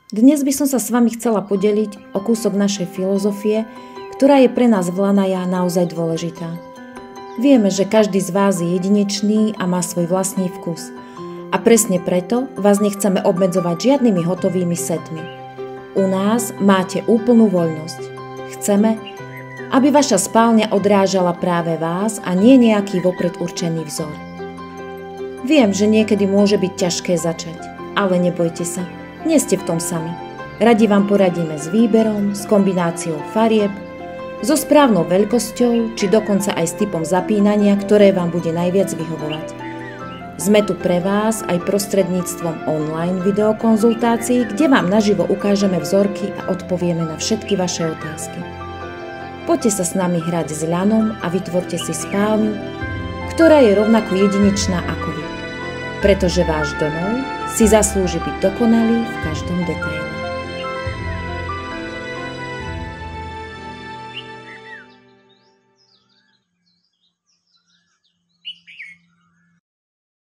Dnes by som sa s vami chcela podeliť o kúsok našej filozofie, ktorá je pre nás v Lanaja naozaj dôležitá. Vieme, že každý z vás je jedinečný a má svoj vlastný vkus. A presne preto vás nechceme obmedzovať žiadnymi hotovými setmi. U nás máte úplnú voľnosť. Chceme, aby vaša spálňa odrážala práve vás a nie nejaký vopred určený vzor. Viem, že niekedy môže byť ťažké začať, ale nebojte sa. Nie ste v tom sami. Radi vám poradíme s výberom, s kombináciou farieb, so správnou veľkosťou, či dokonca aj s typom zapínania, ktoré vám bude najviac vyhovovať. Sme tu pre vás aj prostredníctvom online videokonzultácií, kde vám naživo ukážeme vzorky a odpovieme na všetky vaše otázky. Poďte sa s nami hrať s ľanom a vytvorte si spálňu, ktorá je rovnako jedinečná ako vy. Pretože váš domov si zaslúži byť dokonalý v každom detaile.